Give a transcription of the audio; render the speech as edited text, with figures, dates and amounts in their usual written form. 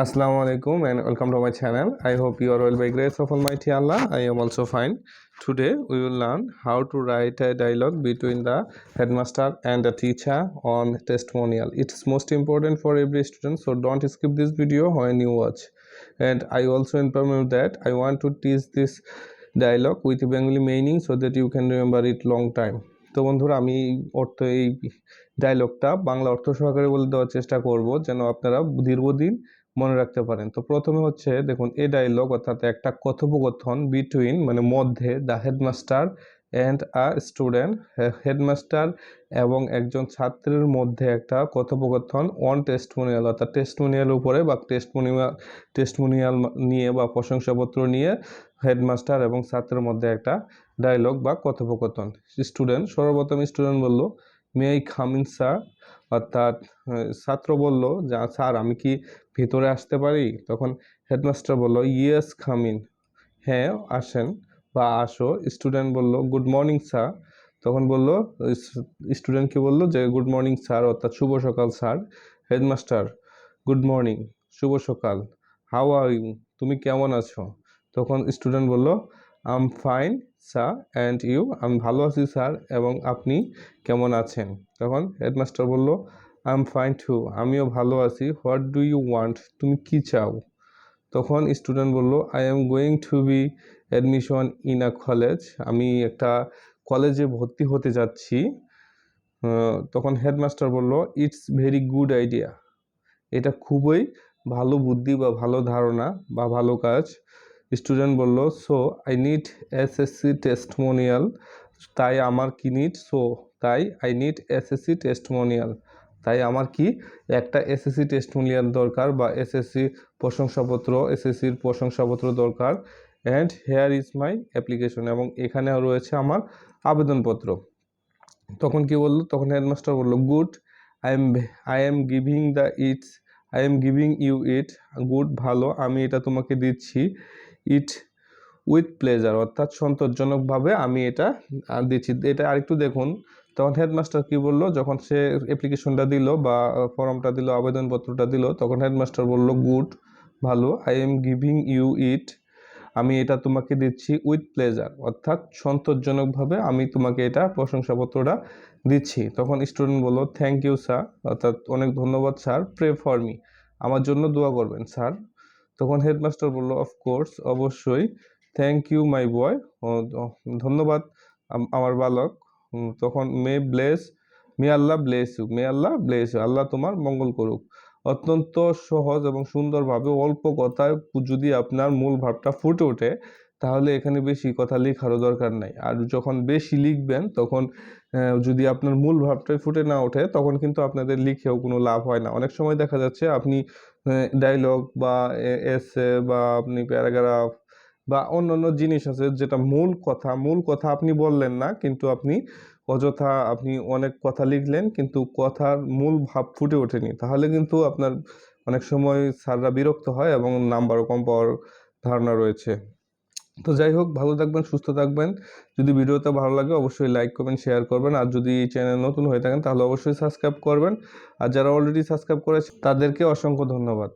Assalamu alaikum and welcome to my channel. I hope you are well by grace of Almighty Allah. I am also fine. Today we will learn how to write a dialogue between the headmaster and the teacher on testimonial. It's most important for every student, so don't skip this video when you watch. And I also inform you that I want to teach this dialogue with Bengali meaning so that you can remember it long time. তো বন্ধুরা আমি এই ডায়লগটা বাংলা অর্থ সহকারে বলে দেওয়ার চেষ্টা করব যেন আপনারা দীর্ঘদিন মনে রাখতে পারেন। তো প্রথমে হচ্ছে দেখুন এই ডায়লগ অর্থাৎ একটা কথোপকথন বিটুইন মানে মধ্যে the headmaster and a student, headmaster এবং একজন ছাত্রের মধ্যে একটা কথোপকথন অন টেস্টিমোনিয়াল অর্থাৎ টেস্টিমোনিয়াল উপরে বা টেস্টিমোনিয়াল নিয়ে বা প্রশংসাপত্র নিয়ে হেডমাস্টার এবং ছাত্রের মধ্যে একটা ডায়লগ বা কথোপকথন। স্টুডেন্ট সর্বপ্রথম স্টুডেন্ট বলল may I come in sir, অর্থাৎ ছাত্র বলল যে স্যার আমি কি ভিতরে আসতে পারি? তখন হেডমাস্টার বলল ইয়েস কাম ইন, হ্যাঁ আসেন বা আসো। স্টুডেন্ট বলল গুড মর্নিং স্যার, তখন বলল স্টুডেন্ট কি বলল যে গুড মর্নিং স্যার অর্থাৎ শুভ সকাল স্যার। হেডমাস্টার গুড মর্নিং, শুভ সকাল। হাউ আর ইউ, তুমি কেমন আছো? তখন স্টুডেন্ট বলল I am fine sir and you, আমি ভালো আছি স্যার এবং আপনি কেমন আছেন? তখন হেডমাস্টার বলল আই এম ফাইন টু, আমিও ভালো আছি। হোয়াট ডু ইউ ওয়ান্ট, তুমি কি চাও? তখন স্টুডেন্ট বলল I am going to be admission in a college, আমি একটা কলেজে ভর্তি হতে যাচ্ছি। তখন হেডমাস্টার বলল ইটস ভেরি গুড আইডিয়া, এটা খুবই ভালো বুদ্ধি বা ভালো ধারণা বা ভালো কাজ। স্টুডেন্ট বলল so I need SSC testimonial, তাই আমার কি নিড, সো তাই আই নিড এসএসসি টেস্টিমোনিয়াল, তাই আমার কি একটা এসএসসি টেস্টিমোনিয়াল দরকার বা এসএসসির প্রশংসাপত্র দরকার। And hair is my application, এবং এখানে রয়েছে আমার আবেদনপত্র। তখন কি বললো, তখন হেডমাস্টার বলল good, I am giving the its, I am giving you it, good ভালো, আমি এটা তোমাকে দিচ্ছি। ইট উইথ প্লেজার, অর্থাৎ সন্তোষজনকভাবে আমি এটা দিচ্ছি। এটা আরেকটু দেখুন। তখন হেডমাস্টার কি বলল, যখন সে অ্যাপ্লিকেশনটা দিল বা ফর্মটা দিল, আবেদনপত্রটা দিল, তখন হেডমাস্টার বলল গুড ভালো, আই এম গিভিং ইউ ইট, আমি এটা তোমাকে দিচ্ছি উইথ প্লেজার, অর্থাৎ সন্তোষজনকভাবে আমি তোমাকে এটা প্রশংসাপত্রটা দিচ্ছি। তখন স্টুডেন্ট বলল থ্যাংক ইউ স্যার, অর্থাৎ অনেক ধন্যবাদ স্যার। প্রে ফর মি, আমার জন্য দোয়া করবেন স্যার। তখন হেডমাস্টার বলল অফকোর্স, অবশ্যই। থ্যাংক ইউ মাই বয়, ধন্যবাদ আমার বালক। তখন may Allah bless you, may Allah bless you, Allah তোমার মঙ্গল করুক। অত্যন্ত সহজ এবং সুন্দরভাবে অল্প কথায় যদি আপনার মূল ভাবটা ফুটে ওঠে তাহলে এখানে বেশি কথা লেখারও দরকার নাই। আর যখন বেশি লিখবেন তখন যদি আপনার মূল ভাবটাই ফুটে না ওঠে তখন কিন্তু আপনাদের লিখেও কোনো লাভ হয় না। অনেক সময় দেখা যাচ্ছে আপনি ডায়লগ বা এসে বা আপনি প্যারাগ্রাফ বা অন্যান্য জিনিস আছে যেটা মূল কথা আপনি বললেন না, কিন্তু আপনি অযথা আপনি অনেক কথা লিখলেন কিন্তু কথার মূল ভাব ফুটে ওঠেনি, তাহলে কিন্তু আপনার অনেক সময় স্যাররা বিরক্ত হয় এবং নাম্বারও কম পাওয়ার ধারণা রয়েছে। তো যাই হোক, ভালো থাকবেন, সুস্থ থাকবেন। যদি ভিডিওটা ভালো লাগে অবশ্যই লাইক করবেন, শেয়ার করবেন। আর যদি চ্যানেল নতুন হয়ে থাকেন তাহলে অবশ্যই সাবস্ক্রাইব করবেন। আর যারা অলরেডি সাবস্ক্রাইব করেছে তাদেরকে অসংখ্য ধন্যবাদ।